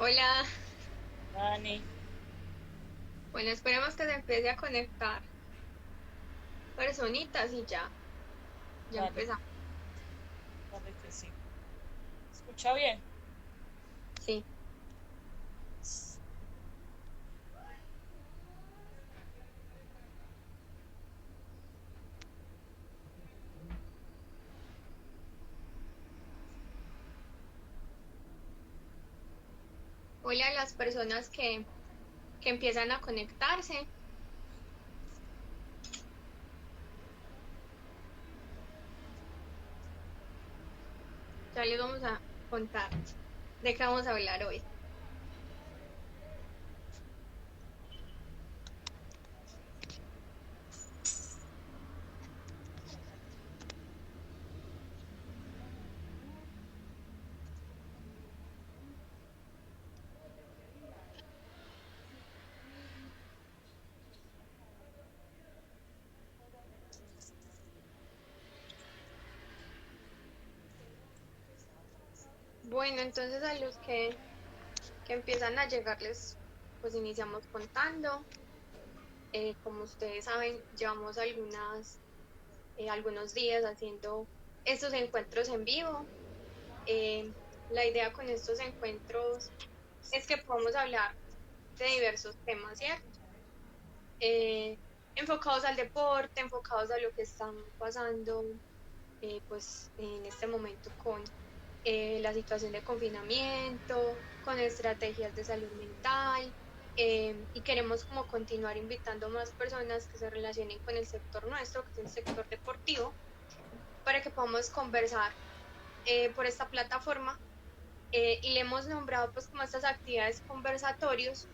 Hola, Dani, bueno, esperemos que se empiece a conectar personitas y ya dale, empezamos. dale que sí. ¿Escucha bien? Sí, hola a las personas que empiezan a conectarse. Ya les vamos a contar de qué vamos a hablar hoy. Bueno, entonces a los que empiezan a llegarles, pues iniciamos contando. Como ustedes saben, llevamos algunos días haciendo estos encuentros en vivo. Eh, la idea con estos encuentros es que podamos hablar de diversos temas, ¿cierto? eh, Enfocados al deporte, enfocados a lo que están pasando pues en este momento con la situación de confinamiento, con estrategias de salud mental, y queremos como continuar invitando más personas que se relacionen con el sector nuestro, que es el sector deportivo, para que podamos conversar por esta plataforma. Y le hemos nombrado pues como estas actividades conversatorios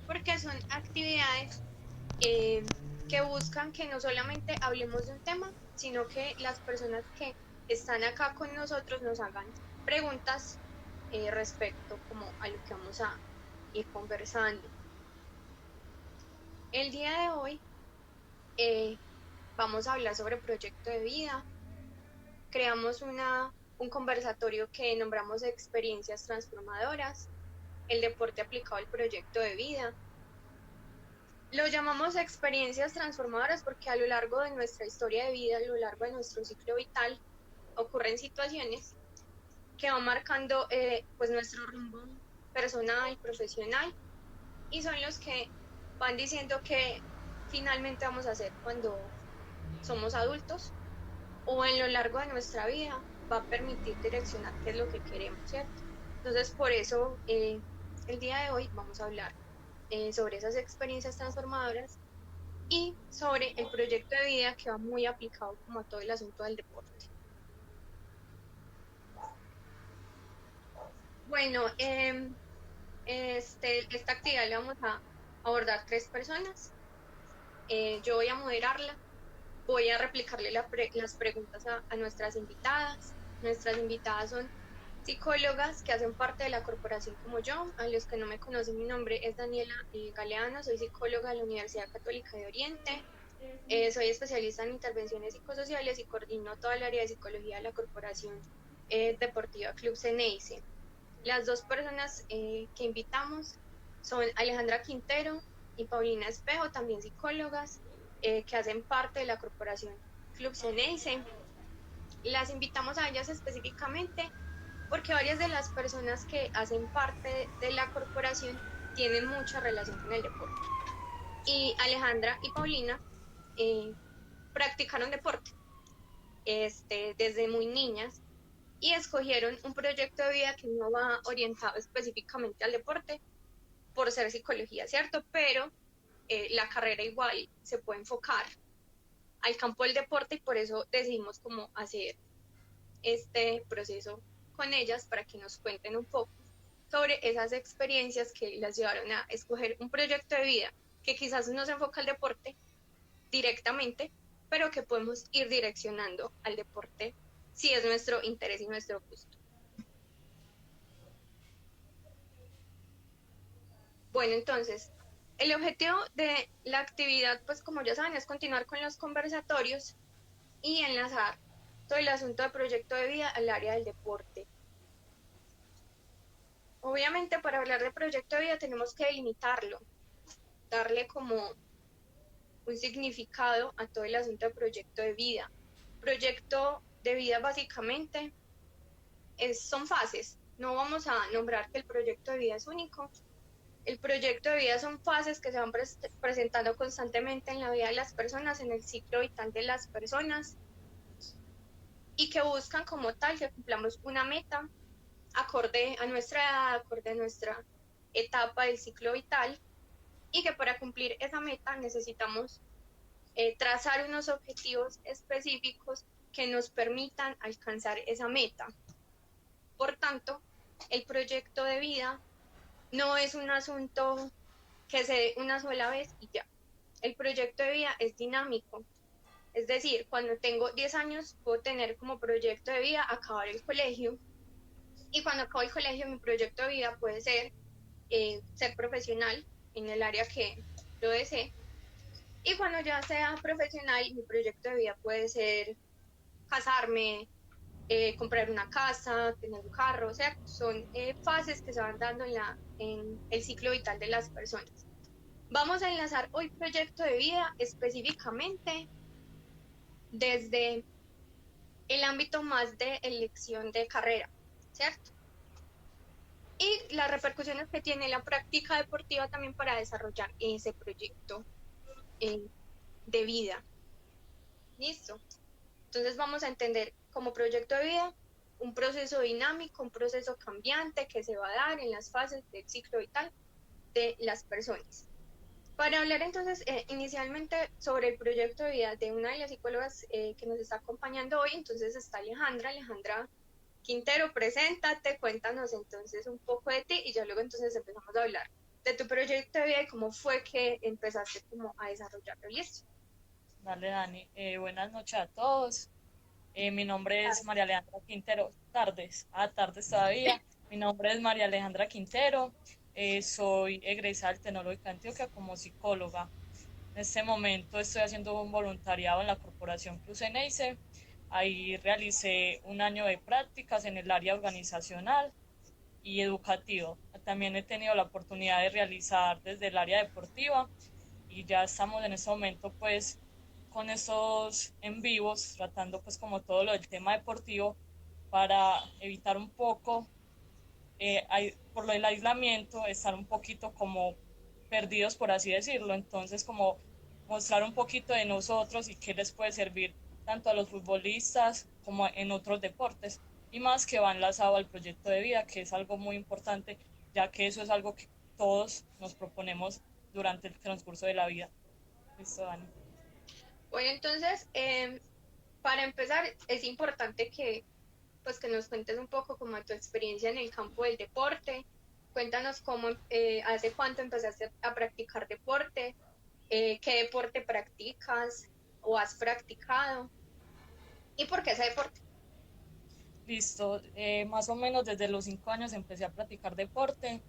porque son actividades eh, que buscan que no solamente hablemos de un tema, sino que las personas que están acá con nosotros nos hagan preguntas respecto como a lo que vamos a ir conversando. El día de hoy eh, vamos a hablar sobre proyecto de vida. Creamos un conversatorio que nombramos experiencias transformadoras, el deporte aplicado al proyecto de vida. Lo llamamos experiencias transformadoras porque a lo largo de nuestra historia de vida, a lo largo de nuestro ciclo vital, ocurren situaciones que van marcando pues nuestro rumbo personal, profesional, y son los que van diciendo que finalmente vamos a hacer cuando somos adultos o en lo largo de nuestra vida va a permitir direccionar qué es lo que queremos, ¿cierto? Entonces, por eso el día de hoy vamos a hablar sobre esas experiencias transformadoras y sobre el proyecto de vida que va muy aplicado como a todo el asunto del deporte. Bueno, esta actividad la vamos a abordar tres personas. Yo voy a moderarla, voy a replicarle las preguntas a nuestras invitadas. Nuestras invitadas son psicólogas que hacen parte de la corporación como yo. A los que no me conocen, mi nombre es Daniela Galeano, soy psicóloga de la Universidad Católica de Oriente. Soy especialista en intervenciones psicosociales y coordino toda el área de psicología de la Corporación Deportiva Club Ceneice. Las dos personas que invitamos son Alejandra Quintero y Paulina Espejo, también psicólogas, que hacen parte de la Corporación Club Ceneice. Las invitamos a ellas específicamente porque varias de las personas que hacen parte de la corporación tienen mucha relación con el deporte. Y Alejandra y Paulina eh, practicaron deporte desde muy niñas y escogieron un proyecto de vida que no va orientado específicamente al deporte por ser psicología, ¿cierto? Pero la carrera igual se puede enfocar al campo del deporte y por eso decidimos cómo hacer este proceso con ellas para que nos cuenten un poco sobre esas experiencias que las llevaron a escoger un proyecto de vida que quizás no se enfoca al deporte directamente, pero que podemos ir direccionando al deporte si es nuestro interés y nuestro gusto. Bueno, entonces, el objetivo de la actividad, pues como ya saben, es continuar con los conversatorios y enlazar todo el asunto de proyecto de vida al área del deporte. obviamente para hablar de proyecto de vida tenemos que delimitarlo, darle como un significado a todo el asunto de proyecto de vida. Proyecto de vida básicamente son fases. No vamos a nombrar que el proyecto de vida es único. El proyecto de vida son fases que se van presentando constantemente en la vida de las personas, en el ciclo vital de las personas, y que buscan como tal que cumplamos una meta acorde a nuestra edad, acorde a nuestra etapa del ciclo vital, y que para cumplir esa meta necesitamos trazar unos objetivos específicos que nos permitan alcanzar esa meta. Por tanto, el proyecto de vida no es un asunto que se dé una sola vez y ya. El proyecto de vida es dinámico. Es decir, cuando tengo 10 años puedo tener como proyecto de vida acabar el colegio, y cuando acabo el colegio mi proyecto de vida puede ser profesional en el área que lo desee, y cuando ya sea profesional mi proyecto de vida puede ser casarme, comprar una casa, tener un carro. O sea, son fases que se van dando en el ciclo vital de las personas. Vamos a enlazar hoy proyecto de vida específicamente desde el ámbito más de elección de carrera, ¿cierto? Y las repercusiones que tiene la práctica deportiva también para desarrollar ese proyecto eh, de vida. ¿Listo? Entonces vamos a entender como proyecto de vida un proceso dinámico, un proceso cambiante que se va a dar en las fases del ciclo vital de las personas. Para hablar entonces inicialmente sobre el proyecto de vida de una de las psicólogas que nos está acompañando hoy, entonces está Alejandra Quintero, preséntate, cuéntanos entonces un poco de ti y ya luego entonces empezamos a hablar de tu proyecto de vida y cómo fue que empezaste como a desarrollarlo. ¿Listo? Dale, Dani. Buenas noches a todos. Mi nombre es María Alejandra Quintero. Tardes todavía. Mi nombre es María Alejandra Quintero. Soy egresada del Tecnológico de Antioquia como psicóloga. En este momento estoy haciendo un voluntariado en la Corporación Cruz Eneise. Ahí realicé un año de prácticas en el área organizacional y educativo. También he tenido la oportunidad de realizar desde el área deportiva y ya estamos en este momento pues con estos en vivos tratando pues como todo lo del tema deportivo para evitar un poco por lo del aislamiento estar un poquito como perdidos por así decirlo, entonces como mostrar un poquito de nosotros y qué les puede servir tanto a los futbolistas como en otros deportes y más que va enlazado al proyecto de vida, que es algo muy importante, ya que eso es algo que todos nos proponemos durante el transcurso de la vida. Listo, Dani. Bueno, entonces, para empezar, es importante pues, que nos cuentes un poco como tu experiencia en el campo del deporte. Cuéntanos cómo, hace cuánto empezaste a practicar deporte, qué deporte practicas o has practicado y por qué ese deporte. Listo, más o menos desde los 5 años empecé a practicar deporte,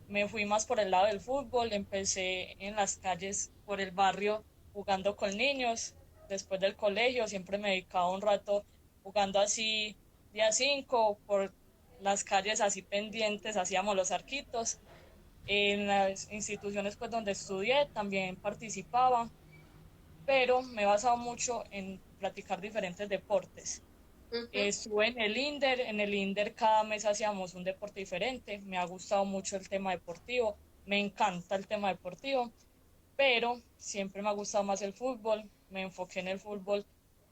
me fui más por el lado del fútbol, empecé en las calles por el barrio jugando con niños, después del colegio siempre me dedicaba un rato jugando así día 5 por las calles así pendientes, hacíamos los arquitos, en las instituciones pues donde estudié también participaba, pero me he basado mucho en practicar diferentes deportes. Ujú. Estuve en el INDER cada mes hacíamos un deporte diferente, me ha gustado mucho el tema deportivo, me encanta el tema deportivo, pero siempre me ha gustado más el fútbol, me enfoqué en el fútbol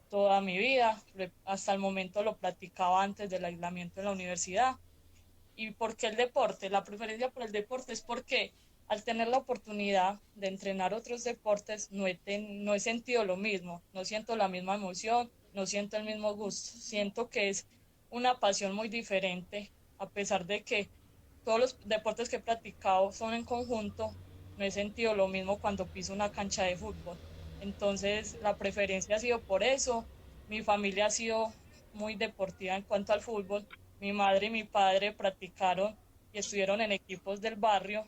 toda mi vida, hasta el momento lo practicaba antes del aislamiento en la universidad. ¿Y por qué el deporte? La preferencia por el deporte es porque al tener la oportunidad de entrenar otros deportes no he sentido lo mismo, no siento la misma emoción, no siento el mismo gusto, siento que es una pasión muy diferente, a pesar de que todos los deportes que he practicado son en conjunto, no he sentido lo mismo cuando piso una cancha de fútbol. Entonces, la preferencia ha sido por eso. Mi familia ha sido muy deportiva en cuanto al fútbol. Mi madre y mi padre practicaron y estuvieron en equipos del barrio.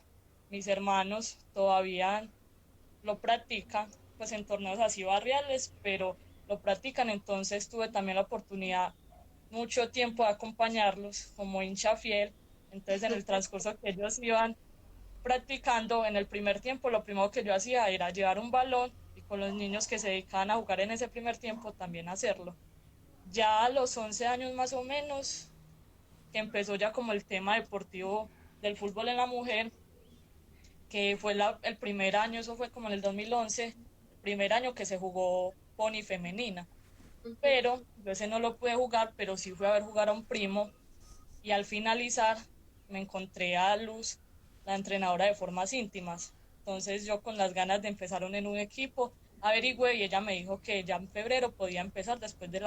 Mis hermanos todavía lo practican, pues en torneos así barriales, pero lo practican. Entonces tuve también la oportunidad mucho tiempo de acompañarlos como hincha fiel Entonces, en el transcurso que ellos iban practicando, en el primer tiempo, lo primero que yo hacía era llevar un balón y con los niños que se dedicaban a jugar en ese primer tiempo también hacerlo. Ya a los 11 años más o menos, que empezó ya como el tema deportivo del fútbol en la mujer, que fue el primer año, eso fue como en el 2011, el primer año que se jugó pony femenina. Ujú. Pero yo ese no lo pude jugar, pero sí fui a ver jugar a un primo y al finalizar me encontré a Luz, la entrenadora de formas íntimas. Entonces yo con las ganas de empezar en un equipo, averigüé y ella me dijo que ya en febrero podía empezar después de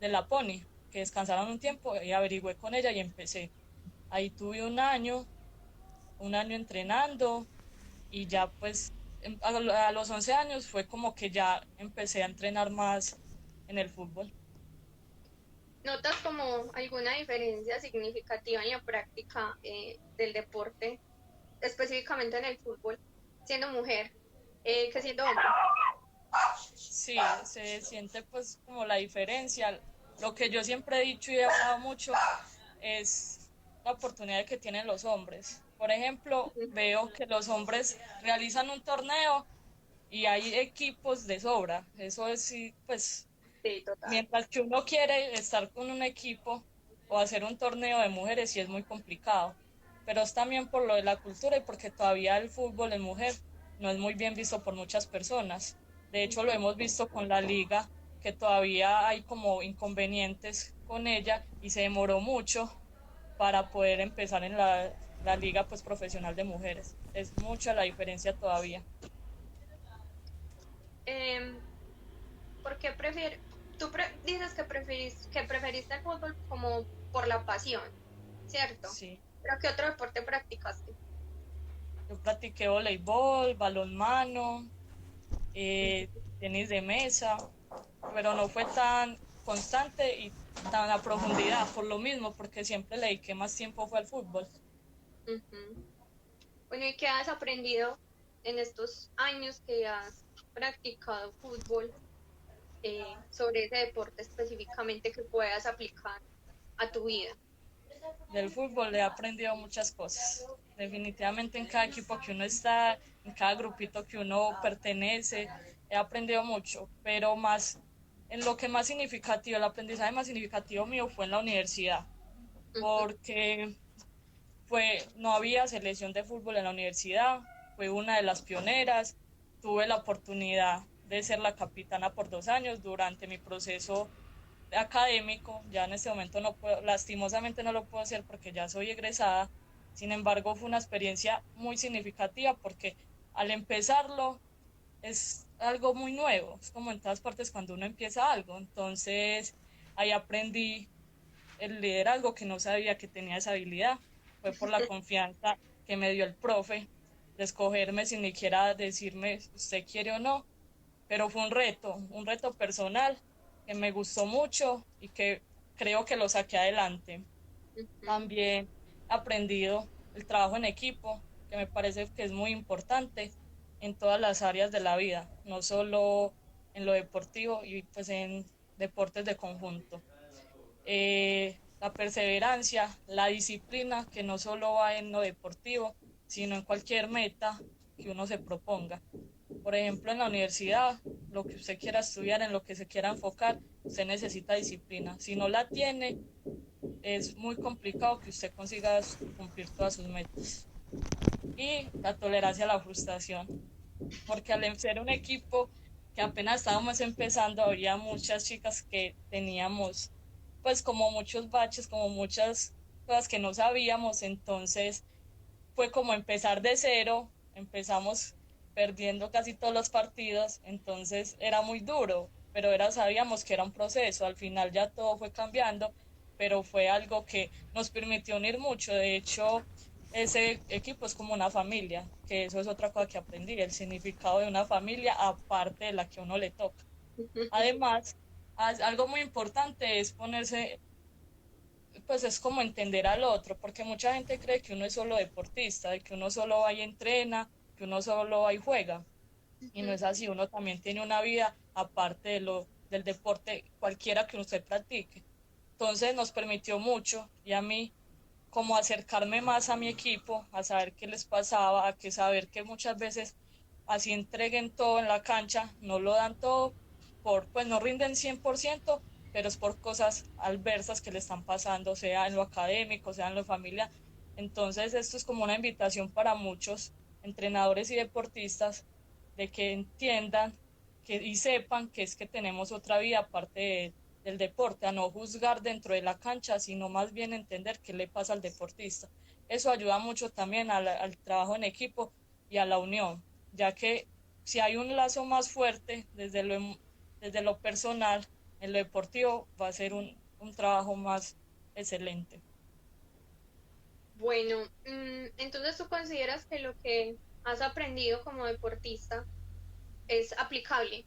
la pony, que descansaron un tiempo y averigüé con ella y empecé. Ahí tuve un año entrenando y ya pues a los 11 años fue como que ya empecé a entrenar más en el fútbol. ¿Notas como alguna diferencia significativa en la práctica del deporte, específicamente en el fútbol, siendo mujer que siendo hombre? Sí, se siente pues como la diferencia. Lo que yo siempre he dicho y he hablado mucho es la oportunidad que tienen los hombres. Por ejemplo, Ujú. veo que los hombres realizan un torneo y hay equipos de sobra. Eso es, sí, pues, Sí, total. mientras que uno quiere estar con un equipo o hacer un torneo de mujeres, sí es muy complicado. Pero es también por lo de la cultura y porque todavía el fútbol en mujer no es muy bien visto por muchas personas. De hecho, lo Ujú. hemos visto con la liga, que todavía hay como inconvenientes con ella y se demoró mucho para poder empezar en la liga pues profesional de mujeres. Es mucha la diferencia todavía. Em, ¿Por qué dices que preferiste el fútbol como por la pasión, ¿cierto? Sí, ¿Pero qué otro deporte practicaste? yo practiqué voleibol, balonmano, Ujú. tenis de mesa, pero no fue tan constante y tan a profundidad por lo mismo, porque siempre le dediqué más tiempo fue al fútbol. Ujú. Bueno, ¿y qué has aprendido en estos años que has practicado fútbol sobre ese deporte específicamente que puedas aplicar a tu vida? Del fútbol he aprendido muchas cosas. Definitivamente en cada equipo que uno está, en cada grupito que uno pertenece, he aprendido mucho, pero más, en lo que más significativo, el aprendizaje más significativo mío fue en la universidad, Ujú. porque no había selección de fútbol en la universidad, fue una de las pioneras, tuve la oportunidad de ser la capitana por 2 años durante mi proceso académico. Ya en este momento no puedo, lastimosamente no lo puedo hacer porque ya soy egresada. Sin embargo, fue una experiencia muy significativa porque al empezarlo es algo muy nuevo, es como en todas partes cuando uno empieza algo. Entonces ahí aprendí el liderazgo que no sabía que tenía esa habilidad. Fue por la confianza que me dio el profe de escogerme sin ni siquiera decirme usted quiere o no, pero fue un reto personal que me gustó mucho y que creo que lo saqué adelante. Ujú. También he aprendido el trabajo en equipo, que me parece que es muy importante en todas las áreas de la vida, no solo en lo deportivo y pues en deportes de conjunto. La perseverancia, la disciplina, que no solo va en lo deportivo, sino en cualquier meta que uno se proponga. Por ejemplo, en la universidad, lo que usted quiera estudiar, en lo que se quiera enfocar, usted necesita disciplina. Si no la tiene, es muy complicado que usted consiga cumplir todas sus metas. Y la tolerancia a la frustración, porque al ser un equipo que apenas estábamos empezando, había muchas chicas que teníamos pues como muchos baches, como muchas cosas que no sabíamos, entonces fue como empezar de cero, empezamos perdiendo casi todos los partidos, entonces era muy duro, pero sabíamos que era un proceso, al final ya todo fue cambiando, pero fue algo que nos permitió unir mucho, de hecho ese equipo es como una familia, que eso es otra cosa que aprendí, el significado de una familia aparte de la que uno le toca. Además, algo muy importante es ponerse, pues es como entender al otro, porque mucha gente cree que uno es solo deportista, de que uno solo va y entrena, que uno solo va y juega, y no Ujú. es así, uno también tiene una vida aparte del deporte cualquiera que usted practique. Entonces nos permitió mucho, y a mí como acercarme más a mi equipo, a saber qué les pasaba, a que saber que muchas veces así entreguen todo en la cancha, no lo dan todo, pues no rinden 100%, pero es por cosas adversas que le están pasando, sea en lo académico, sea en lo familiar. Entonces, esto es como una invitación para muchos entrenadores y deportistas de que entiendan y sepan que es que tenemos otra vida aparte del deporte, a no juzgar dentro de la cancha, sino más bien entender qué le pasa al deportista. Eso ayuda mucho también al trabajo en equipo y a la unión, ya que si hay un lazo más fuerte desde lo personal, en lo deportivo va a ser un trabajo más excelente. Bueno, entonces tú consideras que lo que has aprendido como deportista es aplicable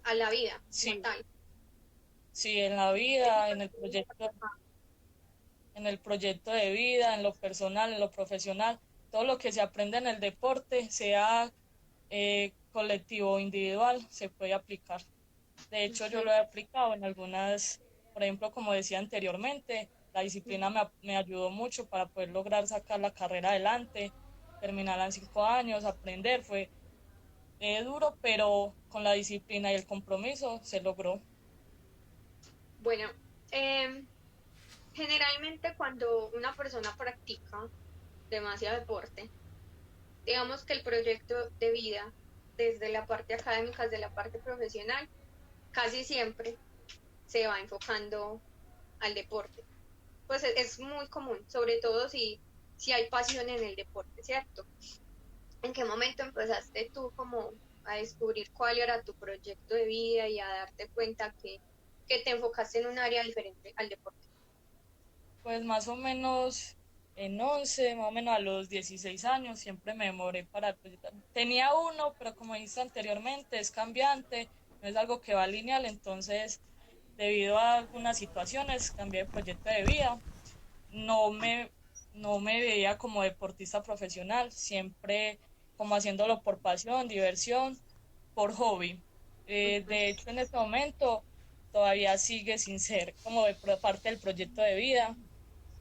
a la vida como Sí, tal. sí, en la Eso vida, fue lo que dijiste. en el proyecto de vida, en lo personal, en lo profesional, todo lo que se aprende en el deporte, sea colectivo o individual, se puede aplicar. De hecho, yo Ujú, lo he aplicado en algunas, por ejemplo, como decía anteriormente, la disciplina me ayudó mucho para poder lograr sacar la carrera adelante, terminarla en 5 años, aprender, fue duro, pero con la disciplina y el compromiso se logró. bueno, em, generalmente cuando una persona practica demasiado deporte, digamos que el proyecto de vida, desde la parte académica, desde la parte profesional, casi siempre se va enfocando al deporte. Pues es muy común, sobre todo si hay pasión en el deporte, ¿cierto? ¿En qué momento empezaste tú como a descubrir cuál era tu proyecto de vida y a darte cuenta que te enfocaste en un área diferente al deporte? Pues más o menos en 11, más o menos a los 16 años, siempre me demoré para proyectar. Tenía uno, pero como dije anteriormente, es cambiante, no es algo que va lineal, entonces debido a algunas situaciones cambié de proyecto de vida. No me, no me veía como deportista profesional, siempre como haciéndolo por pasión, diversión, por hobby. Ujú, De hecho, en este momento todavía sigue sin ser como parte del proyecto de vida.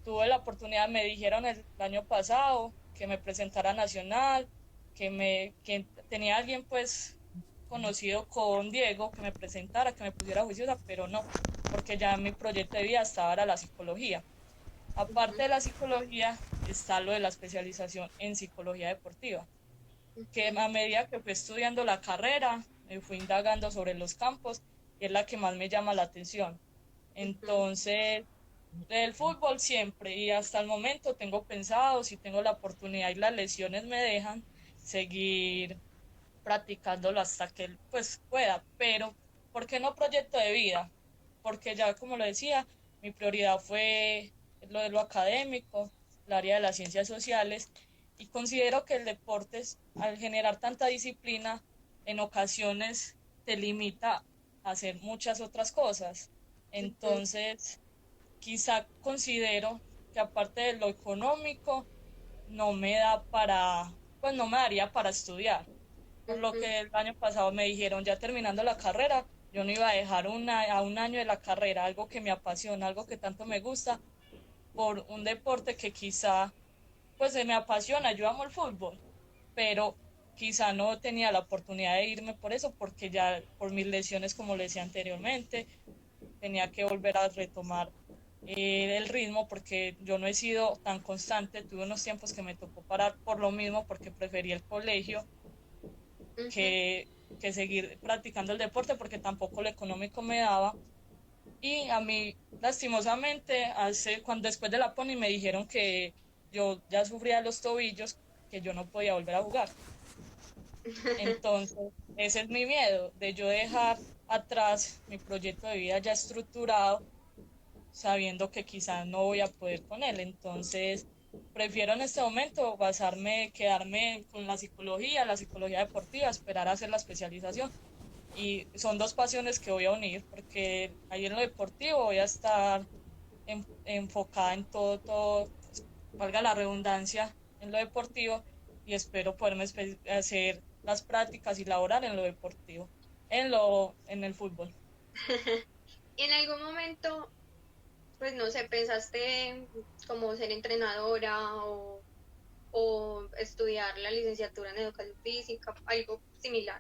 Tuve la oportunidad, me dijeron el año pasado que me presentara a Nacional, que tenía alguien pues conocido con Diego, que me presentara, que me pusiera juiciosa, pero no, porque ya mi proyecto de vida estaba era la psicología. Aparte ujú, de la psicología, está lo de la especialización en psicología deportiva, que ujú, a medida que fui estudiando la carrera, me fui indagando sobre los campos y es la que más me llama la atención. ujú. Entonces, del fútbol siempre y hasta el momento tengo pensado, si tengo la oportunidad y las lesiones me dejan, seguir practicándolo hasta que pues pueda, pero ¿por qué no proyecto de vida? Porque ya como lo decía, mi prioridad fue lo de lo académico, el área de las ciencias sociales y considero que el deporte al generar tanta disciplina en ocasiones te limita a hacer muchas otras cosas. Ujú, Entonces, quizá considero que aparte de lo económico, no me da pues no me daría para estudiar. Por lo ujú. que el año pasado me dijeron, ya terminando la carrera, yo no iba a dejar a un año de la carrera, algo que me apasiona, algo que tanto me gusta, por un deporte que quizá, pues se me apasiona, yo amo el fútbol, pero quizá no tenía la oportunidad de irme por eso, porque ya por mis lesiones, como le decía anteriormente, tenía que volver a retomar el ritmo porque yo no he sido tan constante, tuve unos tiempos que me tocó parar por lo mismo porque preferí el colegio Ujú. que, que seguir practicando el deporte porque tampoco lo económico me daba. Y a mí, lastimosamente, cuando después de la pony me dijeron que yo ya sufría los tobillos, que yo no podía volver a jugar. Entonces, ese es mi miedo, de yo dejar atrás mi proyecto de vida ya estructurado sabiendo que quizás no voy a poder con él. Entonces, prefiero en este momento quedarme con la psicología deportiva, esperar a hacer la especialización. Y son dos pasiones que voy a unir, porque ahí en lo deportivo voy a estar enfocada en todo, valga la redundancia, en lo deportivo y espero poderme hacer las prácticas y laborar en lo deportivo, en el fútbol. En algún momento pues no sé, pensaste como ser entrenadora o estudiar la licenciatura en educación física, algo similar?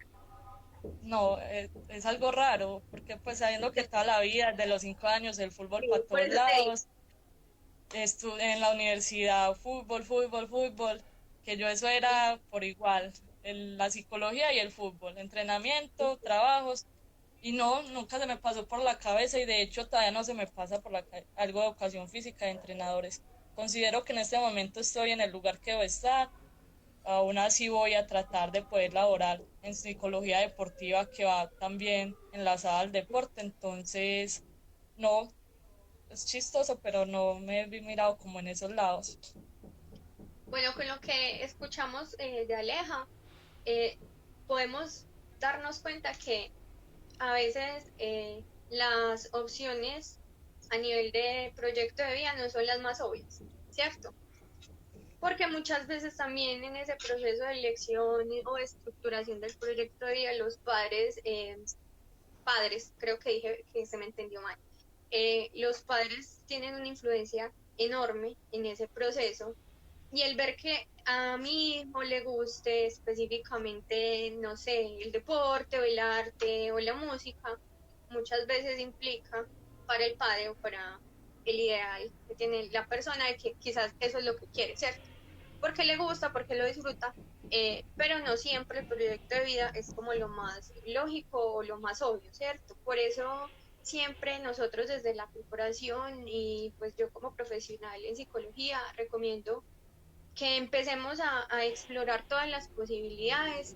No, es algo raro, porque pues sabiendo que toda la vida, de los 5 años, el fútbol Sí, para por todos eso te digo. lados, en la universidad, fútbol, fútbol, fútbol, que yo eso era por igual, la psicología y el fútbol, entrenamiento, trabajos, y no, nunca se me pasó por la cabeza y de hecho todavía no se me pasa por algo de educación física de entrenadores. Considero que en este momento estoy en el lugar que debo estar. Aún así voy a tratar de poder laborar en psicología deportiva que va también enlazada al deporte, entonces no, es chistoso, pero no me he mirado como en esos lados. Bueno, con lo que escuchamos de Aleja, eh, podemos darnos cuenta que a veces las opciones a nivel de proyecto de vida no son las más obvias, ¿cierto? Porque muchas veces también en ese proceso de elección o estructuración del proyecto de vida, los padres, creo que dije que se me entendió mal, los padres tienen una influencia enorme en ese proceso y el ver que a mi hijo le guste específicamente, no sé, el deporte o el arte o la música, muchas veces implica para el padre o para el ideal que tiene la persona de que quizás eso es lo que quiere, ¿cierto? Porque le gusta, porque lo disfruta, pero no siempre el proyecto de vida es como lo más lógico o lo más obvio, ¿cierto? Por eso siempre nosotros desde la corporación y pues yo como profesional en psicología recomiendo que empecemos a explorar todas las posibilidades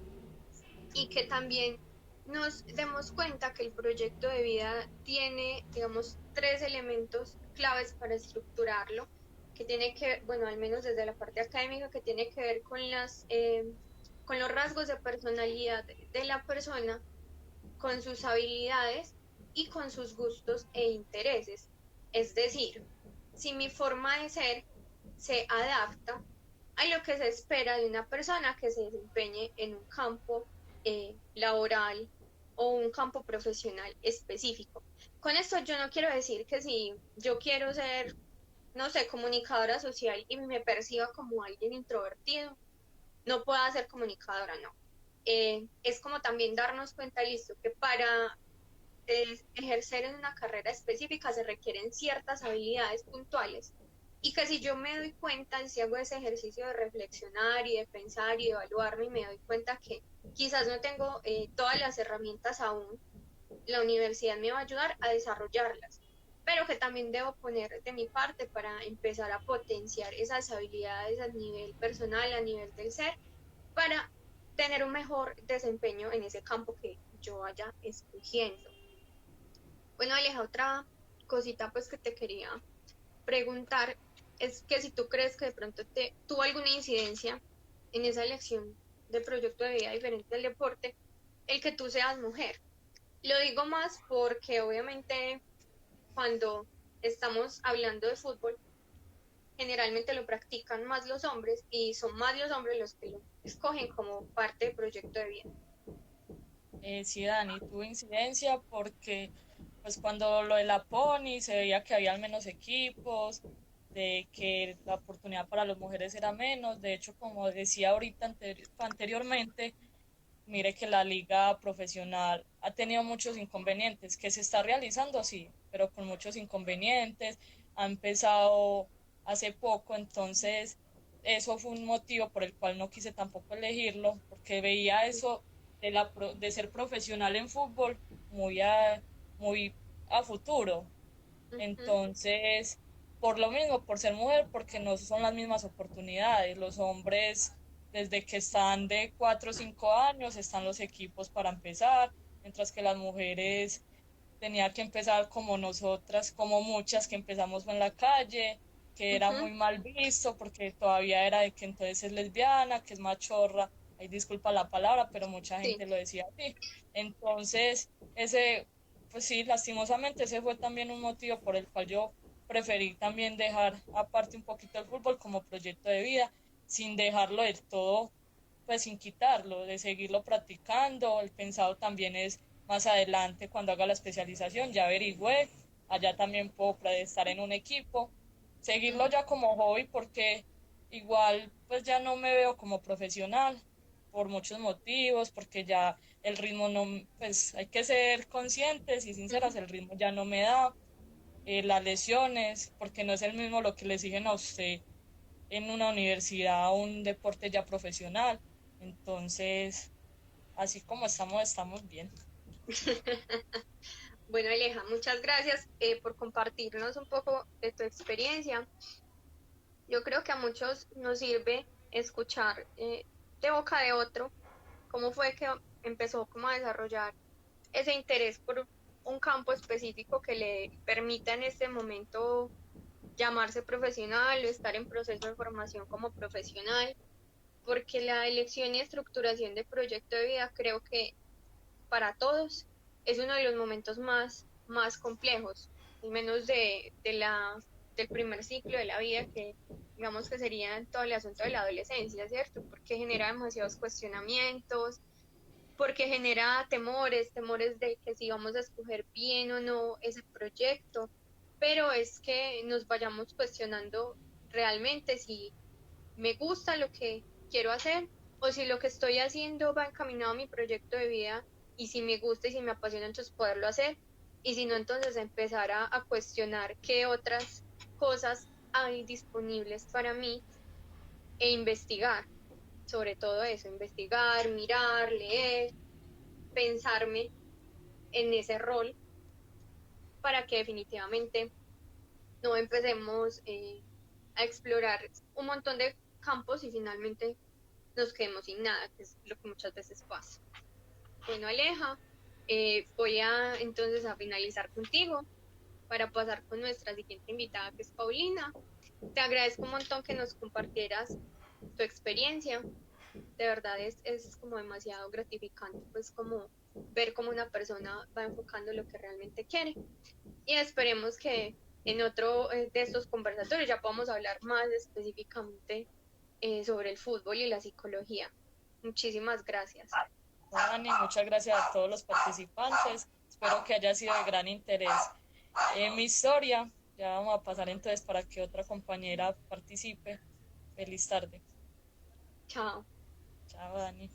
y que también nos demos cuenta que el proyecto de vida tiene, digamos, tres elementos claves para estructurarlo, que tiene que, bueno, al menos desde la parte académica, que tiene que ver con los rasgos de personalidad de la persona, con sus habilidades y con sus gustos e intereses. Es decir, si mi forma de ser se adapta a lo que se espera de una persona que se desempeñe en un campo laboral o un campo profesional específico. Con esto yo no quiero decir que si yo quiero ser, no sé, comunicadora social y me perciba como alguien introvertido, no pueda ser comunicadora, no. Es como también darnos cuenta, listo, que para ejercer en una carrera específica se requieren ciertas habilidades puntuales y que si yo me doy cuenta, si hago ese ejercicio de reflexionar y de pensar y de evaluarme y me doy cuenta que quizás no tengo todas las herramientas aún, la universidad me va a ayudar a desarrollarlas, pero que también debo poner de mi parte para empezar a potenciar esas habilidades a nivel personal, a nivel del ser, para tener un mejor desempeño en ese campo que yo vaya escogiendo. Bueno, Aleja, otra cosita pues que te quería preguntar es que si tú crees que de pronto te tuvo alguna incidencia en esa elección de proyecto de vida diferente del deporte, el que tú seas mujer. Lo digo más porque obviamente cuando estamos hablando de fútbol, generalmente lo practican más los hombres y son más los hombres los que lo escogen como parte del proyecto de vida. Sí, Dani, tuve incidencia porque pues cuando lo de la Pony se veía que había menos equipos, de que la oportunidad para las mujeres era menos. De hecho, como decía ahorita anteriormente, mire que la liga profesional ha tenido muchos inconvenientes, que se está realizando, sí, pero con muchos inconvenientes. Ha empezado hace poco, entonces eso fue un motivo por el cual no quise tampoco elegirlo, porque veía eso de ser profesional en fútbol muy a futuro. Ujú. Entonces, por lo mismo, por ser mujer, porque no son las mismas oportunidades. Los hombres, desde que están de 4 o 5 años, están los equipos para empezar, mientras que las mujeres tenían que empezar como nosotras, como muchas que empezamos en la calle, que era Ujú. muy mal visto, porque todavía era de que entonces es lesbiana, que es machorra. Ahí disculpa la palabra, pero mucha Sí. gente lo decía así. Entonces, ese pues sí, lastimosamente ese fue también un motivo por el cual yo preferí también dejar aparte un poquito el fútbol como proyecto de vida, sin dejarlo del todo, pues sin quitarlo, de seguirlo practicando. El pensado también es más adelante, cuando haga la especialización, ya averigüé, allá también puedo estar en un equipo, seguirlo ya como hobby porque igual pues ya no me veo como profesional por muchos motivos, porque ya el ritmo no, pues hay que ser conscientes y sinceras, el ritmo ya no me da, las lesiones, porque no es el mismo lo que le exigen a usted en una universidad o un deporte ya profesional. Entonces, así como estamos, estamos bien. Bueno, Aleja, muchas gracias por compartirnos un poco de tu experiencia. Yo creo que a muchos nos sirve escuchar de boca de otro cómo fue que empezó como a desarrollar ese interés por un campo específico que le permita en este momento llamarse profesional o estar en proceso de formación como profesional, porque la elección y estructuración de proyecto de vida creo que para todos es uno de los momentos más complejos, al menos del primer ciclo de la vida, que digamos que sería todo el asunto de la adolescencia, ¿cierto? Porque genera demasiados cuestionamientos, porque genera temores de que si vamos a escoger bien o no ese proyecto, pero es que nos vayamos cuestionando realmente si me gusta lo que quiero hacer o si lo que estoy haciendo va encaminado a mi proyecto de vida y si me gusta y si me apasiona, entonces poderlo hacer. Y si no, entonces empezar a cuestionar qué otras cosas hay disponibles para mí e investigar, sobre todo eso, investigar, mirar, leer, pensarme en ese rol para que definitivamente no empecemos a explorar un montón de campos y finalmente nos quedemos sin nada, que es lo que muchas veces pasa. Bueno, Aleja, voy a entonces a finalizar contigo para pasar con nuestra siguiente invitada, que es Paulina. Te agradezco un montón que nos compartieras tu experiencia. De verdad es como demasiado gratificante, pues como ver cómo una persona va enfocando lo que realmente quiere. Y esperemos que en otro de estos conversatorios ya podamos hablar más específicamente sobre el fútbol y la psicología. Muchísimas gracias. Dani, muchas gracias a todos los participantes. Espero que haya sido de gran interés en mi historia. Ya vamos a pasar entonces para que otra compañera participe. Feliz tarde. Chao. Chao, Dani.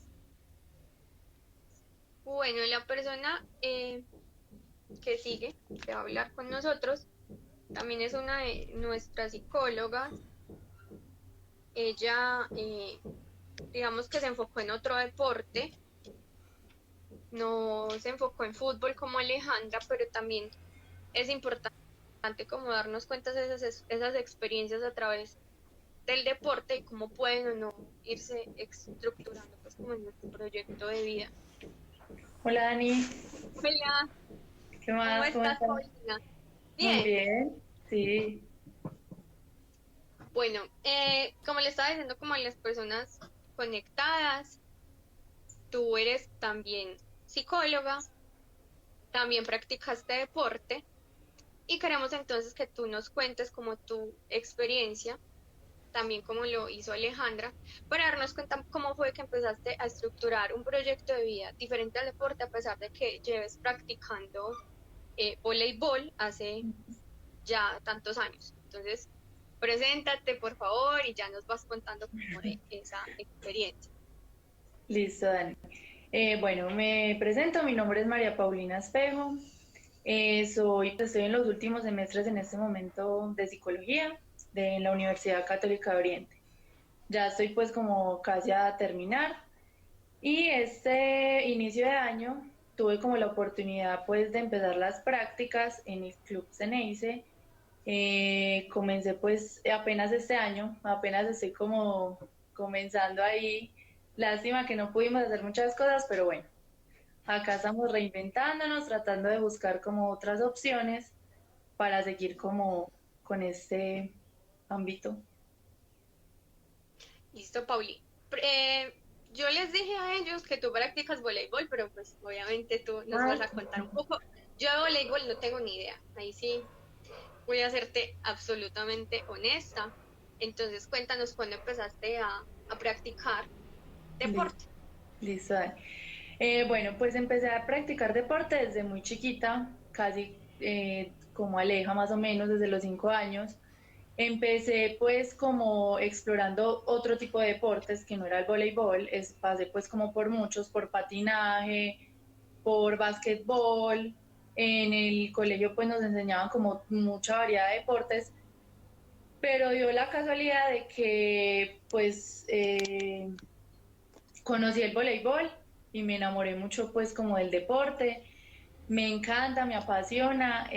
Bueno, la persona que sigue, que va a hablar con nosotros, también es una de nuestras psicólogas. Ella, digamos que se enfocó en otro deporte, no se enfocó en fútbol como Alejandra, pero también es importante como darnos cuenta de esas experiencias a través del deporte y cómo pueden o no irse estructurando pues como en nuestro proyecto de vida. Hola Dani, Hola, ¿qué ¿cómo más? ¿Cómo estás, estás? Paulina? Muy Bien. bien, sí. Bueno, como le estaba diciendo como a las personas conectadas, tú eres también psicóloga, también practicaste deporte y queremos entonces que tú nos cuentes como tu experiencia, también como lo hizo Alejandra, para darnos cuenta cómo fue que empezaste a estructurar un proyecto de vida diferente al deporte a pesar de que lleves practicando voleibol hace ya tantos años. Entonces, preséntate por favor y ya nos vas contando como de esa experiencia. Listo, Dani. Bueno, me presento, mi nombre es María Paulina Espejo. Estoy en los últimos semestres en este momento de psicología de la Universidad Católica de Oriente. Ya estoy pues como casi a terminar y este inicio de año tuve como la oportunidad pues de empezar las prácticas en el Club Ceneice. Comencé pues apenas este año, apenas estoy como comenzando ahí. Lástima que no pudimos hacer muchas cosas, pero bueno, acá estamos reinventándonos, tratando de buscar como otras opciones para seguir como con este ámbito. Listo, Pauli. Eh, yo les dije a ellos que tú practicas voleibol, pero pues obviamente tú nos vas a contar un poco. Yo de voleibol no tengo ni idea. Ahí sí voy a hacerte absolutamente honesta. Entonces cuéntanos cuándo empezaste a practicar Listo, deporte. listo, Dani. Bueno, pues empecé a practicar deporte desde muy chiquita, casi como Aleja más o menos desde los 5 años. Empecé pues como explorando otro tipo de deportes que no era el voleibol, pasé pues como por muchos, por patinaje, por básquetbol. En el colegio pues nos enseñaban como mucha variedad de deportes, pero dio la casualidad de que pues conocí el voleibol y me enamoré mucho pues como del deporte. Me encanta, me apasiona,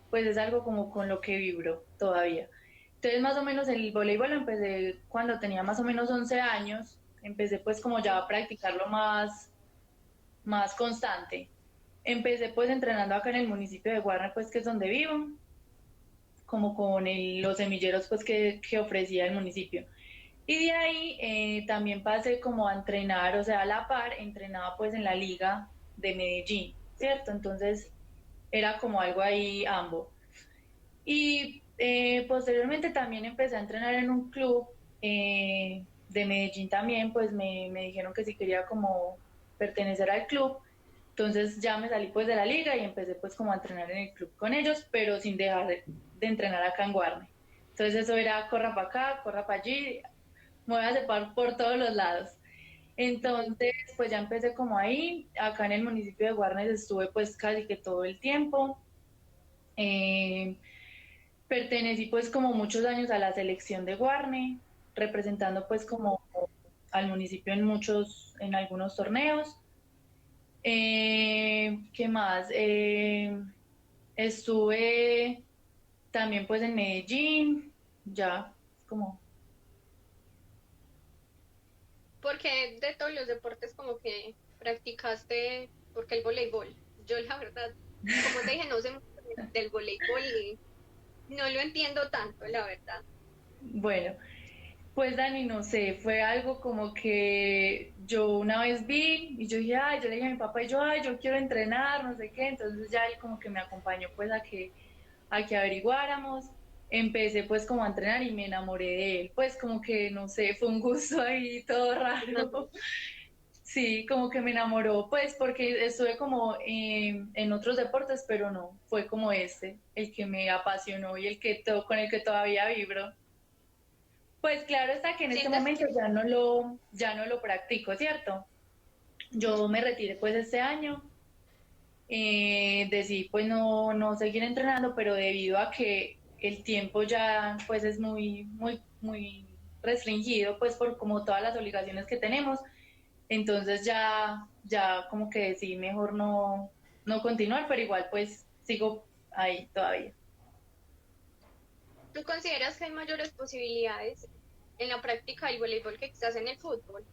pues es algo como con lo que vibro todavía. Entonces más o menos el voleibol lo empecé cuando tenía más o menos 11 años, empecé pues como ya a practicarlo más constante. Empecé pues entrenando acá en el municipio de Guarne, pues que es donde vivo, como con los semilleros pues que ofrecía el municipio. Y de ahí también pasé como a entrenar, o sea, a la par, entrenaba pues en la liga de Medellín, ¿cierto? Entonces era como algo ahí ambos. Y posteriormente también empecé a entrenar en un club de Medellín también, pues me dijeron que si quería como pertenecer al club. Entonces ya me salí pues de la liga y empecé pues como a entrenar en el club con ellos, pero sin dejar de entrenar acá en Guarne. Entonces eso era corra para acá, corra para allí, me voy a separar por todos los lados. Entonces, pues ya empecé como ahí, acá en el municipio de Guarnes estuve pues casi que todo el tiempo. Eh, Pertenecí pues como muchos años a la selección de Guarne, representando pues como al municipio en algunos torneos. ¿Qué más? Estuve también pues en Medellín, ya como... Porque de todos los deportes como que practicaste, porque el voleibol, yo la verdad, como te dije, no sé mucho del voleibol y no lo entiendo tanto, la verdad. Bueno, pues Dani, no sé, fue algo como que yo una vez vi y yo dije, ay, yo le dije a mi papá y yo, ay, yo quiero entrenar, no sé qué, entonces ya él como que me acompañó pues a que averiguáramos, empecé pues como a entrenar y me enamoré de él, pues como que, no sé, fue un gusto ahí todo raro, sí, como que me enamoró, pues porque estuve como en otros deportes, pero no, fue como este, el que me apasionó y con el que todavía vibro. Pues claro está que en este ¿Sientes momento que ya no lo practico, ¿cierto? Yo me retiré pues este año, decidí pues no seguir entrenando, pero debido a que el tiempo ya pues es muy, muy, muy restringido pues por como todas las obligaciones que tenemos, entonces ya como que decidí mejor no continuar, pero igual pues sigo ahí todavía. tú consideras que hay mayores posibilidades en la práctica del voleibol que quizás en el fútbol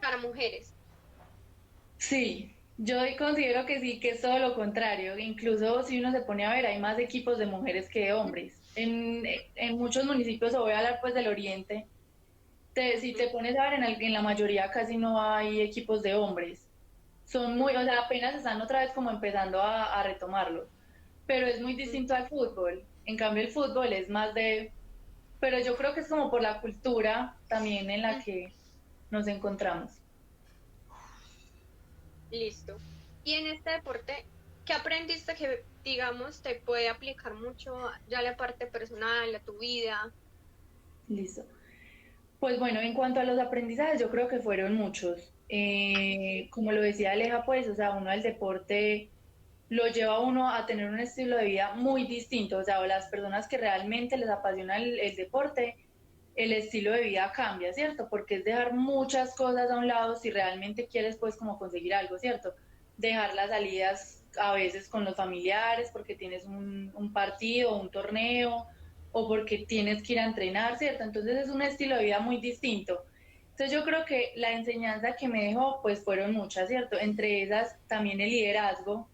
para mujeres? Sí, yo considero que sí, que es todo lo contrario. Incluso si uno se pone a ver, hay más equipos de mujeres que de hombres. En muchos municipios, o voy a hablar pues del oriente, si te pones a ver, en la mayoría casi no hay equipos de hombres. Son muy, o sea, apenas están otra vez como empezando a retomarlos. Pero es muy distinto al fútbol. En cambio, el fútbol es más pero yo creo que es como por la cultura también en la que nos encontramos. Listo. Y en este deporte, ¿qué aprendiste que, digamos, te puede aplicar mucho ya a la parte personal, a tu vida? Listo. Pues bueno, en cuanto a los aprendizajes, yo creo que fueron muchos. Como lo decía Aleja, pues, o sea, uno del deporte lo lleva a uno a tener un estilo de vida muy distinto. O sea, o las personas que realmente les apasiona el deporte, el estilo de vida cambia, ¿cierto? Porque es dejar muchas cosas a un lado si realmente quieres, pues, como conseguir algo, ¿cierto? Dejar las salidas a veces con los familiares porque tienes un partido, un torneo o porque tienes que ir a entrenar, ¿cierto? Entonces es un estilo de vida muy distinto. Entonces yo creo que la enseñanza que me dejó, pues fueron muchas, ¿cierto? Entre esas también el liderazgo,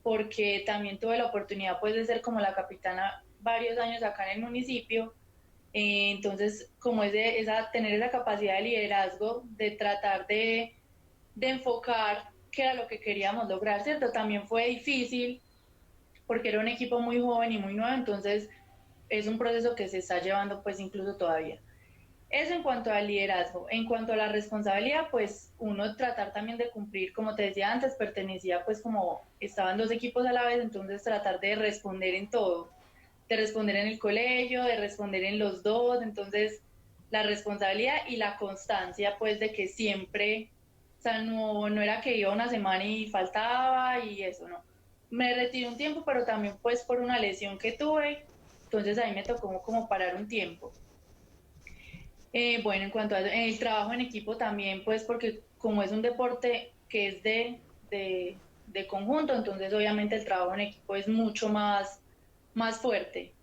porque también tuve la oportunidad pues de ser como la capitana varios años acá en el municipio. Entonces, como tener esa capacidad de liderazgo, de tratar de enfocar qué era lo que queríamos lograr, ¿cierto? También fue difícil porque era un equipo muy joven y muy nuevo, entonces es un proceso que se está llevando pues incluso todavía. Eso en cuanto al liderazgo. En cuanto a la responsabilidad, pues uno tratar también de cumplir, como te decía antes, pertenecía pues como estaban dos equipos a la vez, entonces tratar de responder en todo, de responder en el colegio, de responder en los dos, entonces la responsabilidad y la constancia pues de que siempre, o sea, no era que iba una semana y faltaba y eso, no. Me retiré un tiempo, pero también pues por una lesión que tuve, entonces ahí me tocó como parar un tiempo. Bueno, en cuanto al el trabajo en equipo también, pues porque como es un deporte que es de conjunto, entonces obviamente el trabajo en equipo es mucho más fuerte.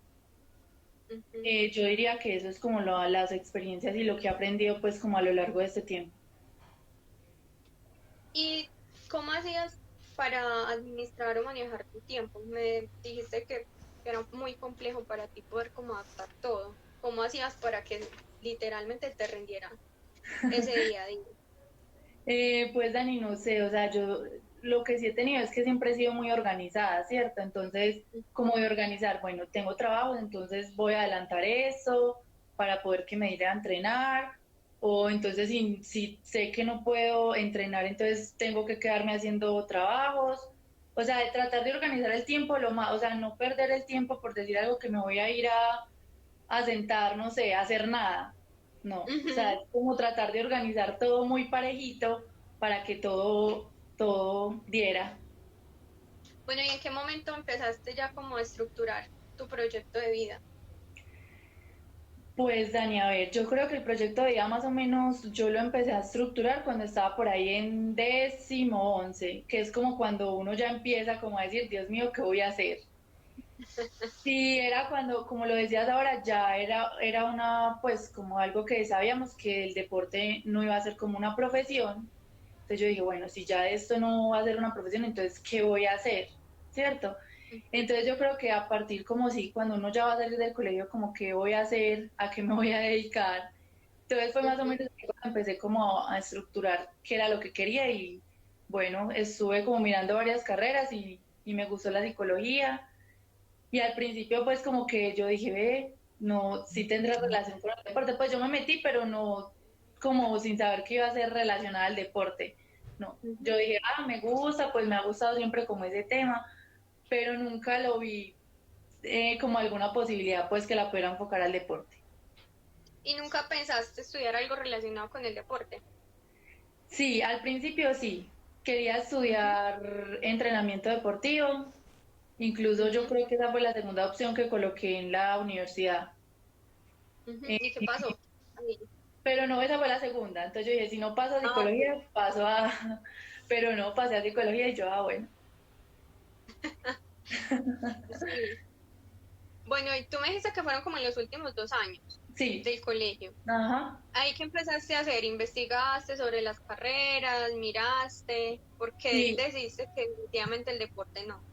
Ujú. Yo diría que eso es como las experiencias y lo que he aprendido pues como a lo largo de este tiempo. ¿Y cómo hacías para administrar o manejar tu tiempo? Me dijiste que era muy complejo para ti poder como adaptar todo. ¿Cómo hacías para que literalmente te rindiera ese día a día? Pues Dani, no sé, o sea, yo lo que sí he tenido es que siempre he sido muy organizada, ¿cierto? Entonces, como de organizar, bueno, tengo trabajo, entonces voy a adelantar eso para poder que me iré a entrenar, o entonces si sé que no puedo entrenar, entonces tengo que quedarme haciendo trabajos, o sea, de tratar de organizar el tiempo lo más, o sea, no perder el tiempo por decir algo que me voy a ir a sentar, no sé, a hacer nada. No, o sea, Ujú. es como tratar de organizar todo muy parejito para que todo diera. Bueno, ¿y en qué momento empezaste ya como a estructurar tu proyecto de vida? Pues Dani, a ver, yo creo que el proyecto de vida más o menos yo lo empecé a estructurar cuando estaba por ahí en 10.º 11, que es como cuando uno ya empieza como a decir, Dios mío, ¿qué voy a hacer? Sí, era cuando, como lo decías ahora, ya era una, pues como algo que sabíamos que el deporte no iba a ser como una profesión. Entonces yo dije, bueno, si ya esto no va a ser una profesión, entonces, ¿qué voy a hacer? ¿Cierto? Ujú, Entonces yo creo que a partir como si, cuando uno ya va a salir del colegio, como qué voy a hacer, a qué me voy a dedicar. Entonces fue más o ujú. menos así cuando empecé como a estructurar qué era lo que quería y bueno, estuve como mirando varias carreras y me gustó la psicología y al principio pues como que yo dije, ve, no, sí tendrá relación con el deporte, pues yo me metí, pero no como sin saber que iba a ser relacionada al deporte. No, yo Ujú. dije, me gusta, pues me ha gustado siempre como ese tema, pero nunca lo vi como alguna posibilidad pues que la pudiera enfocar al deporte. ¿Y nunca pensaste estudiar algo relacionado con el deporte? Sí, al principio sí, quería Ujú, estudiar entrenamiento deportivo, incluso yo ujú, creo que esa fue la segunda opción que coloqué en la universidad. ujú. Eh, ¿Y qué pasó? Ahí. pero no, esa fue la segunda. Entonces yo dije, si no paso a Ah, ok. psicología, paso a... Pero no, pasé a psicología y yo, bueno. Sí. Bueno, y tú me dijiste que fueron como en los últimos 2 años Sí, del colegio. ajá. ¿Ahí qué empezaste a hacer? ¿Investigaste sobre las carreras? ¿Miraste? ¿Por qué Sí, decidiste que definitivamente el deporte no?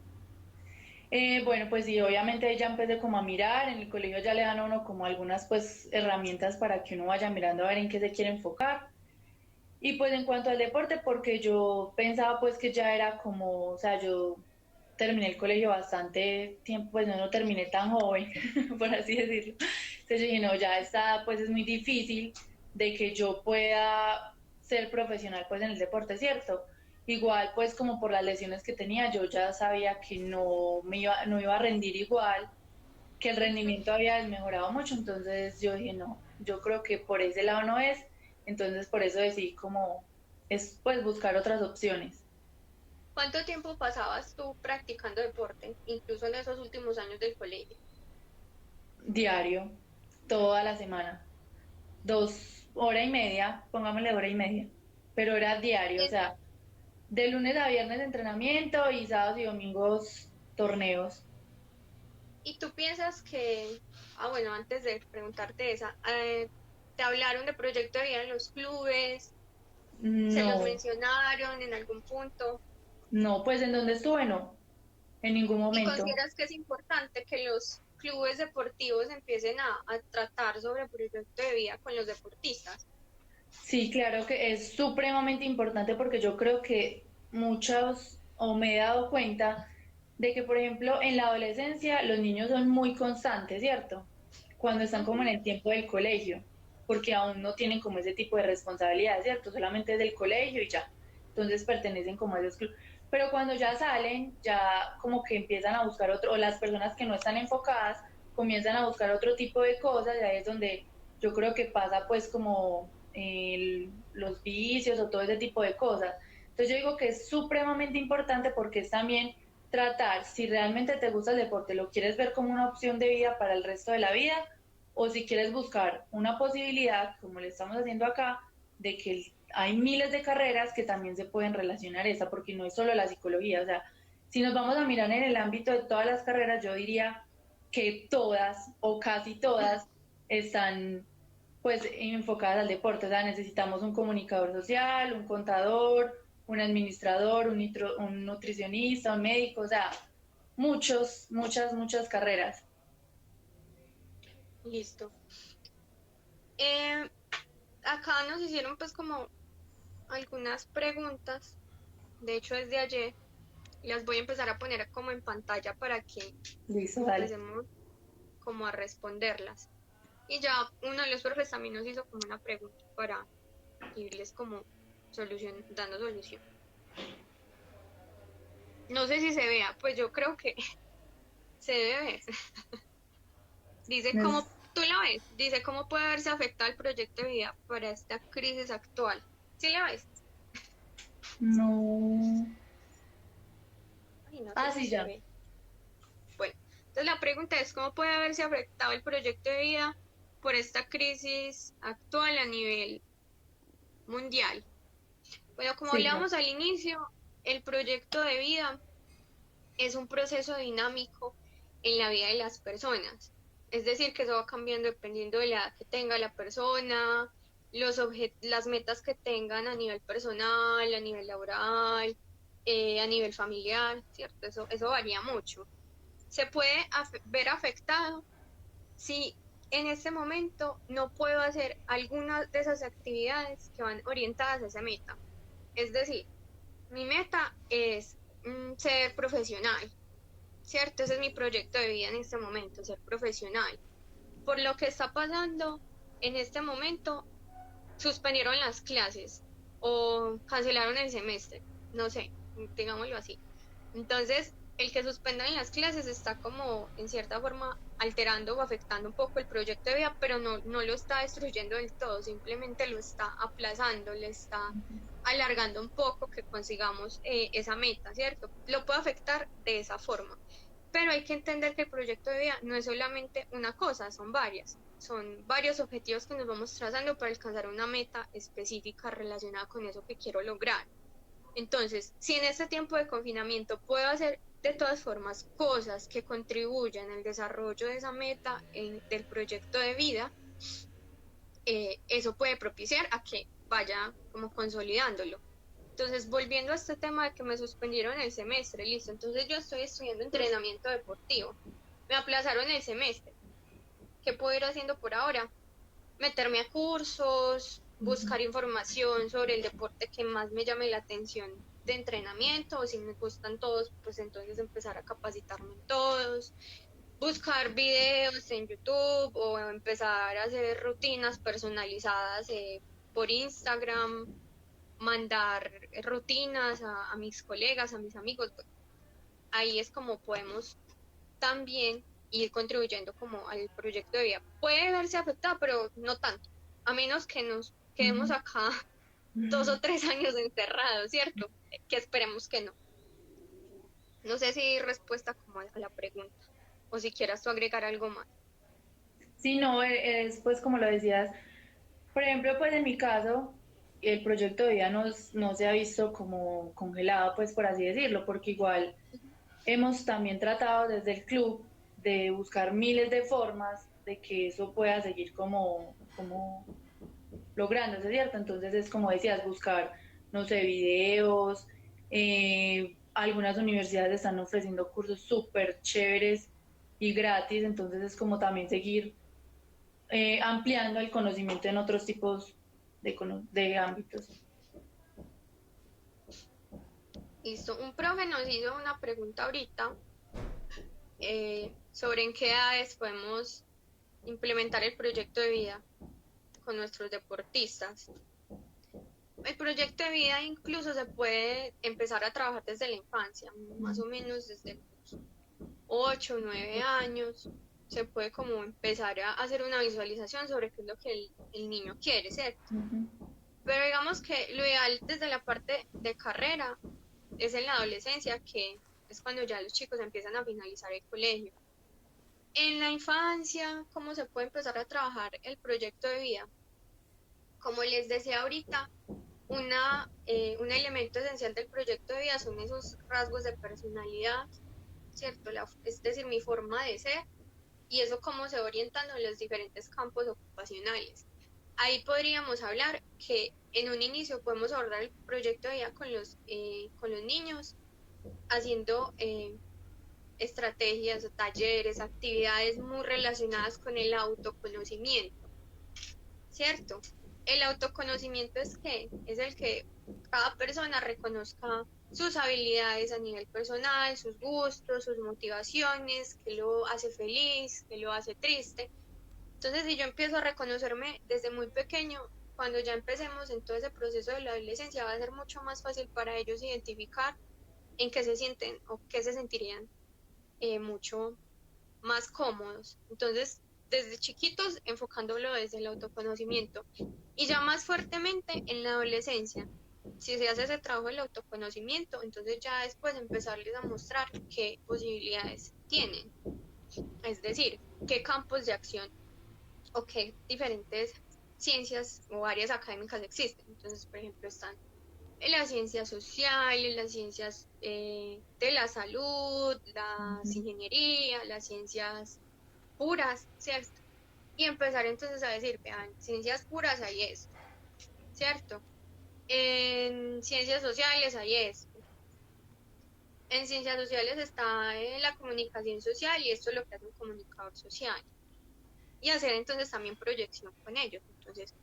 bueno, pues sí, obviamente ya empecé como a mirar, en el colegio ya le dan a uno como algunas pues herramientas para que uno vaya mirando a ver en qué se quiere enfocar. Y pues en cuanto al deporte, porque yo pensaba pues que ya era como, o sea, yo terminé el colegio bastante tiempo, pues no lo terminé tan joven, por así decirlo. Entonces yo dije, no, ya está, pues es muy difícil de que yo pueda ser profesional pues en el deporte, ¿cierto? Igual pues como por las lesiones que tenía, yo ya sabía que no iba a rendir igual, que el Ujú. rendimiento había desmejorado mucho, entonces yo dije, no, yo creo que por ese lado no es, entonces por eso decidí como es pues buscar otras opciones. ¿Cuánto tiempo pasabas tú practicando deporte, incluso en esos últimos años del colegio? Diario, toda la semana, 2 horas y media, pongámosle hora y media, pero era diario, o ¿Y, sea, de lunes a viernes entrenamiento y sábados y domingos torneos. y tú piensas que, bueno, antes de preguntarte esa, ¿te hablaron de proyecto de vida en los clubes? ¿Se los No, mencionaron en algún punto? no, pues en donde estuve no, en ningún ¿Y momento. consideras que es importante que los clubes deportivos empiecen a tratar sobre proyecto de vida con los deportistas? Sí, claro que es supremamente importante porque yo creo que muchos, o me he dado cuenta de que, por ejemplo, en la adolescencia los niños son muy constantes, ¿cierto? Cuando están como en Ujú, el tiempo del colegio. porque aún no tienen como ese tipo de responsabilidad, ¿cierto? Solamente es del colegio y ya. Entonces pertenecen como a esos clubes. Pero cuando ya salen, ya como que empiezan a buscar otro, o las personas que no están enfocadas comienzan a buscar otro tipo de cosas, y ahí es donde yo creo que pasa pues como los vicios o todo ese tipo de cosas. Entonces yo digo que es supremamente importante porque es también tratar, si realmente te gusta el deporte, lo quieres ver como una opción de vida para el resto de la vida, o si quieres buscar una posibilidad, como le estamos haciendo acá, de que hay miles de carreras que también se pueden relacionar a esa, porque no es solo la psicología, o sea, si nos vamos a mirar en el ámbito de todas las carreras, yo diría que todas o casi todas están pues enfocadas al deporte, o sea, necesitamos un comunicador social, un contador, un administrador, un nutricionista, un médico, o sea, muchas carreras. Listo. Eh, Acá nos hicieron pues como algunas preguntas, de hecho desde ayer, y las voy a empezar a poner como en pantalla para que Listo, dale. empecemos como a responderlas. Y ya uno de los profes también nos hizo como una pregunta para irles como dando solución. No sé si se vea, pues yo creo que se debe ver. Dice cómo, tú la ves, dice cómo puede verse afectado el proyecto de vida para esta crisis actual. ¿Sí la ves? No. Ay, no sé Ah, si sí, se ya. ve. Bueno, entonces la pregunta es cómo puede verse afectado el proyecto de vida por esta crisis actual a nivel mundial. Bueno, como Sí, claro. hablábamos al inicio, el proyecto de vida es un proceso dinámico en la vida de las personas. Es decir, que eso va cambiando dependiendo de la edad que tenga la persona, las metas que tengan a nivel personal, a nivel laboral, a nivel familiar, ¿cierto? Eso varía mucho. Se puede ver afectado si en este momento no puedo hacer algunas de esas actividades que van orientadas a esa meta. Es decir, mi meta es ser profesional, ¿cierto? Ese es mi proyecto de vida en este momento, ser profesional. Por lo que está pasando en este momento, suspendieron las clases o cancelaron el semestre, no sé, digámoslo así. Entonces, el que suspendan las clases está como, en cierta forma, alterando o afectando un poco el proyecto de vida, pero no lo está destruyendo del todo, simplemente lo está aplazando, le está alargando un poco que consigamos esa meta, ¿cierto? Lo puede afectar de esa forma, pero hay que entender que el proyecto de vida no es solamente una cosa, son varios objetivos que nos vamos trazando para alcanzar una meta específica relacionada con eso que quiero lograr. Entonces, si en este tiempo de confinamiento puedo hacer de todas formas cosas que contribuyan al desarrollo de esa meta del proyecto de vida, eso puede propiciar a que vaya como consolidándolo. Entonces, volviendo a este tema de que me suspendieron el semestre, listo, entonces yo estoy estudiando entrenamiento deportivo, me aplazaron el semestre, ¿qué puedo ir haciendo por ahora? Meterme a cursos, buscar información sobre el deporte que más me llame la atención de entrenamiento, o si me gustan todos, pues entonces empezar a capacitarme en todos, buscar videos en YouTube o empezar a hacer rutinas personalizadas por Instagram, mandar rutinas a mis colegas, a mis amigos. Ahí es como podemos también ir contribuyendo como al proyecto de vida. Puede verse afectado, pero no tanto, a menos que nos quedemos acá 2 o 3 años encerrados, ¿cierto? Que esperemos que no. No sé si hay respuesta como a la pregunta o si quieras tú agregar algo más. Sí, no, es pues como lo decías, por ejemplo, pues en mi caso, el proyecto de vida no se ha visto como congelado, pues por así decirlo, porque igual hemos también tratado desde el club de buscar miles de formas de que eso pueda seguir como lográndose, ¿cierto? Entonces es como decías, buscar, no sé, videos, algunas universidades están ofreciendo cursos súper chéveres y gratis, entonces es como también seguir ampliando el conocimiento en otros tipos de ámbitos. Listo. Un profe nos hizo una pregunta ahorita sobre en qué edades podemos implementar el proyecto de vida con nuestros deportistas. El proyecto de vida incluso se puede empezar a trabajar desde la infancia, más o menos desde los 8 o 9 años. Se puede como empezar a hacer una visualización sobre qué es lo que el niño quiere, ¿cierto? Pero digamos que lo ideal desde la parte de carrera es en la adolescencia, que es cuando ya los chicos empiezan a finalizar el colegio. En la infancia, ¿cómo se puede empezar a trabajar el proyecto de vida? Como les decía ahorita, un elemento esencial del proyecto de vida son esos rasgos de personalidad, ¿cierto? Es decir, mi forma de ser y eso cómo se va orientando en los diferentes campos ocupacionales. Ahí podríamos hablar que en un inicio podemos abordar el proyecto de vida con los niños, haciendo estrategias, talleres, actividades muy relacionadas con el autoconocimiento, ¿cierto? El autoconocimiento es que es el que cada persona reconozca sus habilidades a nivel personal, sus gustos, sus motivaciones, qué lo hace feliz, qué lo hace triste. Entonces, si yo empiezo a reconocerme desde muy pequeño, cuando ya empecemos en todo ese proceso de la adolescencia, va a ser mucho más fácil para ellos identificar en qué se sienten o qué se sentirían mucho más cómodos. Entonces, desde chiquitos, enfocándolo desde el autoconocimiento y ya más fuertemente en la adolescencia. Si se hace ese trabajo del autoconocimiento, entonces ya después empezarles a mostrar qué posibilidades tienen, es decir, qué campos de acción o qué diferentes ciencias o áreas académicas existen. Entonces, por ejemplo, están en las ciencias sociales, las ciencias de la salud, las ingenierías, las ciencias puras, ¿cierto? Y empezar entonces a decir, vean, ciencias puras hay esto, ¿cierto? En ciencias sociales hay esto. En ciencias sociales está la comunicación social y esto es lo que hace un comunicador social. Y hacer entonces también proyección con ellos. Entonces,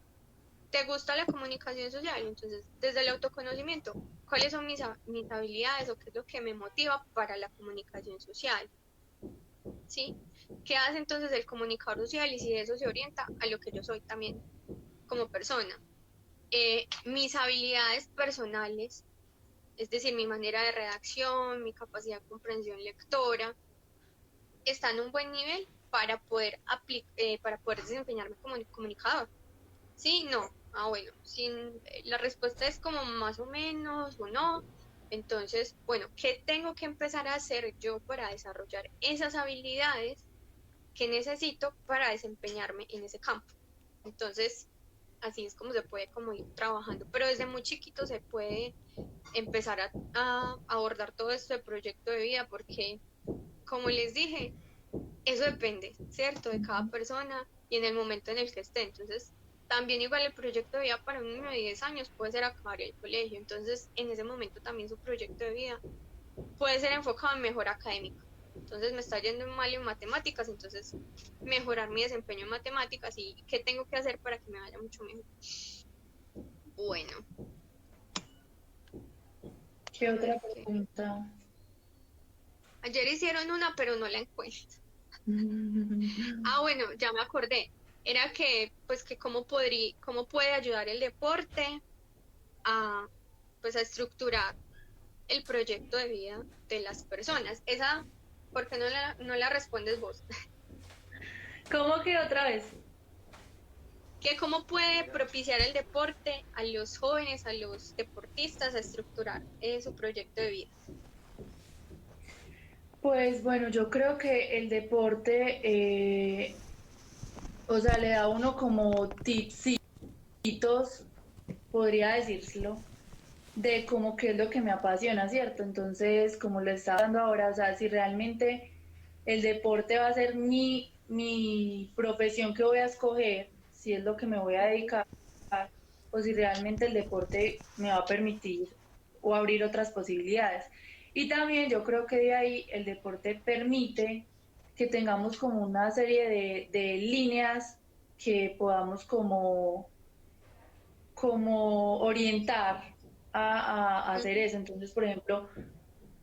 ¿te gusta la comunicación social? Entonces, desde el autoconocimiento, ¿cuáles son mis habilidades o qué es lo que me motiva para la comunicación social? ¿Sí? ¿Qué hace entonces el comunicador social y si eso se orienta a lo que yo soy también como persona? Mis habilidades personales, es decir, mi manera de redacción, mi capacidad de comprensión lectora, está en un buen nivel para poder desempeñarme como comunicador. ¿Sí? No. Ah, bueno, la respuesta es como más o menos o no. Entonces, bueno, ¿qué tengo que empezar a hacer yo para desarrollar esas habilidades que necesito para desempeñarme en ese campo? Entonces, así es como se puede como ir trabajando, pero desde muy chiquito se puede empezar a abordar todo esto de proyecto de vida porque, como les dije, eso depende, ¿cierto? De cada persona y en el momento en el que esté. Entonces, también igual el proyecto de vida para un niño de 10 años puede ser acabar el colegio. Entonces, en ese momento también su proyecto de vida puede ser enfocado en mejora académica. Entonces, me está yendo mal en matemáticas, entonces mejorar mi desempeño en matemáticas y qué tengo que hacer para que me vaya mucho mejor. Bueno. ¿Qué otra pregunta? Ayer hicieron una, pero no la encuentro. Ah, bueno, ya me acordé. Era que, pues, que cómo puede ayudar el deporte a, pues, a estructurar el proyecto de vida de las personas. Esa, ¿por qué no la respondes vos? ¿Cómo que otra vez? Que cómo puede propiciar el deporte a los jóvenes, a los deportistas a estructurar su proyecto de vida. Pues bueno, yo creo que el deporte, o sea, le da a uno como tipsitos, podría decírselo, de como qué es lo que me apasiona, ¿cierto? Entonces, como le estaba dando ahora, o sea, si realmente el deporte va a ser mi profesión que voy a escoger, si es lo que me voy a dedicar, o si realmente el deporte me va a permitir o abrir otras posibilidades. Y también yo creo que de ahí el deporte permite que tengamos como una serie de líneas que podamos como orientar a hacer eso. Entonces, por ejemplo,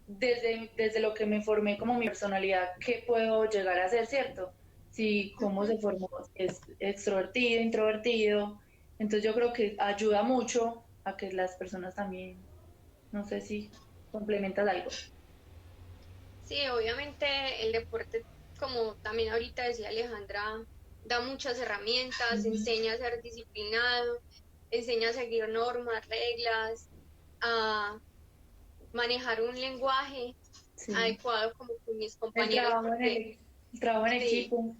desde lo que me formé como mi personalidad, ¿qué puedo llegar a hacer, cierto? si cómo Ujú. se formó, si es extrovertido, introvertido. Entonces yo creo que ayuda mucho a que las personas también, no sé si complementas algo. Sí, obviamente el deporte, como también ahorita decía Alejandra, da muchas herramientas, Ujú. enseña a ser disciplinado, enseña a seguir normas, reglas, a manejar un lenguaje Sí, adecuado como con mis el compañeros, trabajo en porque el trabajo en sí, equipo.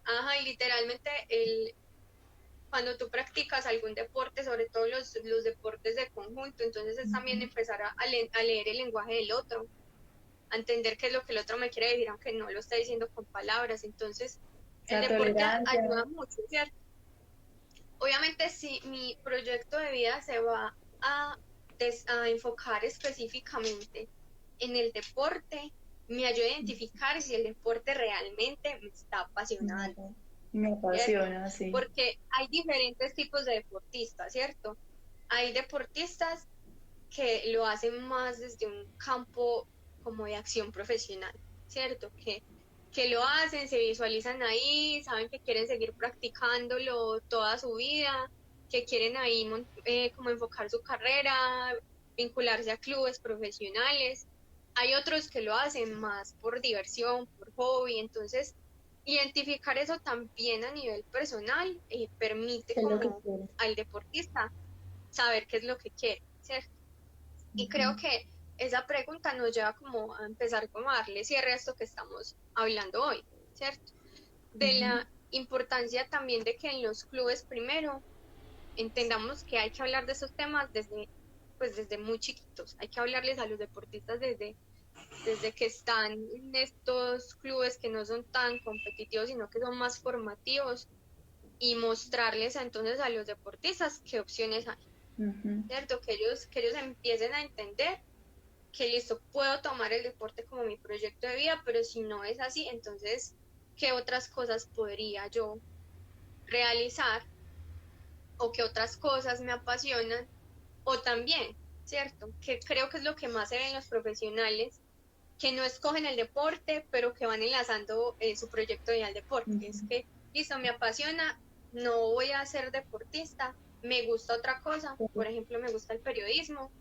ajá, y literalmente cuando tú practicas algún deporte, sobre todo los deportes de conjunto, entonces es también Ujú. empezar a leer el lenguaje del otro, a entender qué es lo que el otro me quiere decir, aunque no lo está diciendo con palabras. Entonces, el La deporte tolerancia. ayuda mucho, ¿cierto? Obviamente, si mi proyecto de vida se va a enfocar específicamente en el deporte, me ayuda a identificar si el deporte realmente me está apasionando, Me ¿cierto? apasiona, sí. Porque hay diferentes tipos de deportistas, ¿cierto? Hay deportistas que lo hacen más desde un campo como de acción profesional, ¿cierto? Que lo hacen, se visualizan ahí, saben que quieren seguir practicándolo toda su vida, que quieren ahí como enfocar su carrera, vincularse a clubes profesionales. Hay otros que lo hacen más por diversión, por hobby, entonces identificar eso también a nivel personal permite ¿Qué es lo que como quiero? al deportista saber qué es lo que quiere, ¿cierto? Y creo Ujú, que esa pregunta nos lleva como a empezar como a darle cierre a esto que estamos hablando hoy, ¿cierto? De ujú, la importancia también de que en los clubes primero entendamos que hay que hablar de esos temas desde muy chiquitos, hay que hablarles a los deportistas desde que están en estos clubes que no son tan competitivos, sino que son más formativos y mostrarles entonces a los deportistas qué opciones hay, ujú. ¿cierto? Que ellos empiecen a entender que listo, puedo tomar el deporte como mi proyecto de vida, pero si no es así, entonces, ¿qué otras cosas podría yo realizar o qué otras cosas me apasionan? O también, ¿cierto? Que creo que es lo que más se ve en los profesionales, que no escogen el deporte, pero que van enlazando su proyecto de vida al deporte. Es Ujú. que, listo, me apasiona, no voy a ser deportista, me gusta otra cosa, por ejemplo, me gusta el periodismo,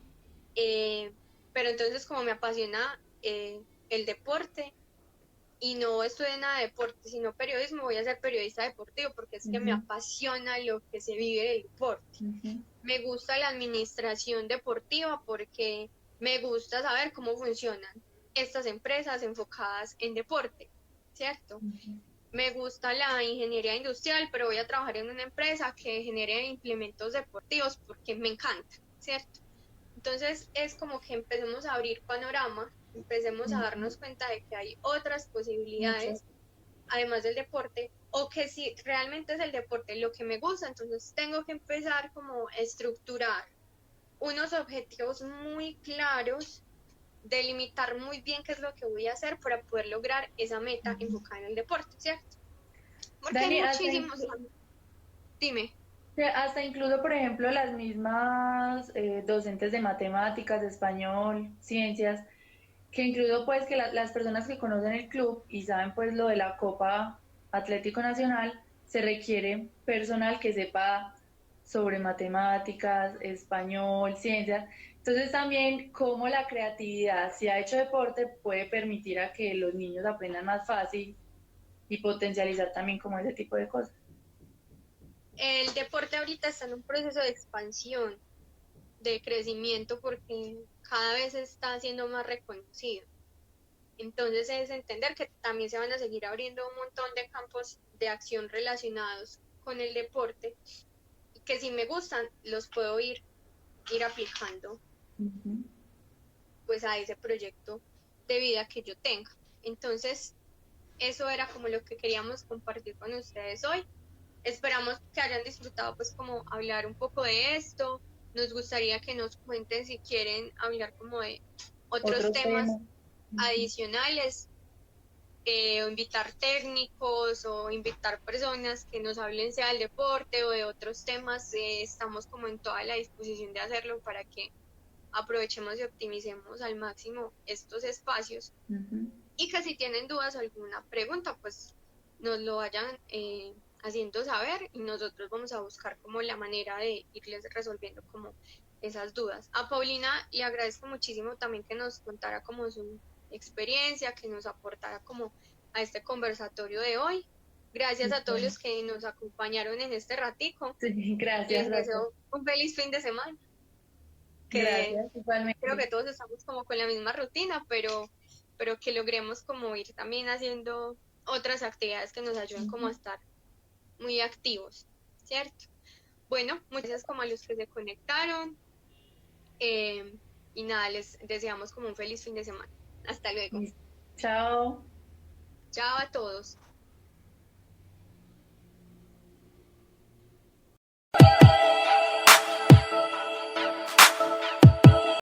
eh, pero entonces como me apasiona el deporte y no estudié nada de deporte, sino periodismo, voy a ser periodista deportivo porque es que me Ujú, apasiona lo que se vive del deporte. ujú, Me gusta la administración deportiva porque me gusta saber cómo funcionan estas empresas enfocadas en deporte, ¿cierto? ujú. Me gusta la ingeniería industrial, pero voy a trabajar en una empresa que genere implementos deportivos porque me encanta, ¿cierto? Entonces es como que empecemos a abrir panorama, empecemos a Ujú. darnos cuenta de que hay otras Mucho. posibilidades, además del deporte, o que si realmente es el deporte lo que me gusta, entonces tengo que empezar como a estructurar unos objetivos muy claros, delimitar muy bien qué es lo que voy a hacer para poder lograr esa meta Ujú. enfocada en el deporte, ¿cierto? Porque hay Dani, muchísimos, dime. hasta incluso, por ejemplo, las mismas docentes de matemáticas, de español, ciencias, que incluso pues que las personas que conocen el club y saben pues lo de la Copa Atlético Nacional, se requiere personal que sepa sobre matemáticas, español, ciencias. Entonces también cómo la creatividad, si ha hecho deporte, puede permitir a que los niños aprendan más fácil y potencializar también como ese tipo de cosas. El deporte ahorita está en un proceso de expansión, de crecimiento, porque cada vez está siendo más reconocido. Entonces es entender que también se van a seguir abriendo un montón de campos de acción relacionados con el deporte y que si me gustan los puedo ir aplicando Ujú. pues a ese proyecto de vida que yo tenga. Entonces eso era como lo que queríamos compartir con ustedes hoy. Esperamos que hayan disfrutado pues como hablar un poco de esto. Nos gustaría que nos cuenten si quieren hablar como de otros Otros temas temas. Ujú. adicionales, o invitar técnicos o invitar personas que nos hablen sea del deporte o de otros temas. Estamos como en toda la disposición de hacerlo para que aprovechemos y optimicemos al máximo estos espacios. Ujú. Y que si tienen dudas o alguna pregunta, pues nos lo vayan haciendo saber y nosotros vamos a buscar como la manera de irles resolviendo como esas dudas. A Paulina le agradezco muchísimo también que nos contara como su experiencia, que nos aportara como a este conversatorio de hoy. Gracias a todos los que nos acompañaron en este ratico. Sí, gracias Les a todos. deseo un feliz fin de semana, que Gracias, igualmente. creo que todos estamos como con la misma rutina, pero que logremos como ir también haciendo otras actividades que nos ayuden como a estar muy activos, ¿cierto? Bueno, muchas gracias como a los que se conectaron y nada, les deseamos como un feliz fin de semana. Hasta luego. Chao. Chao a todos.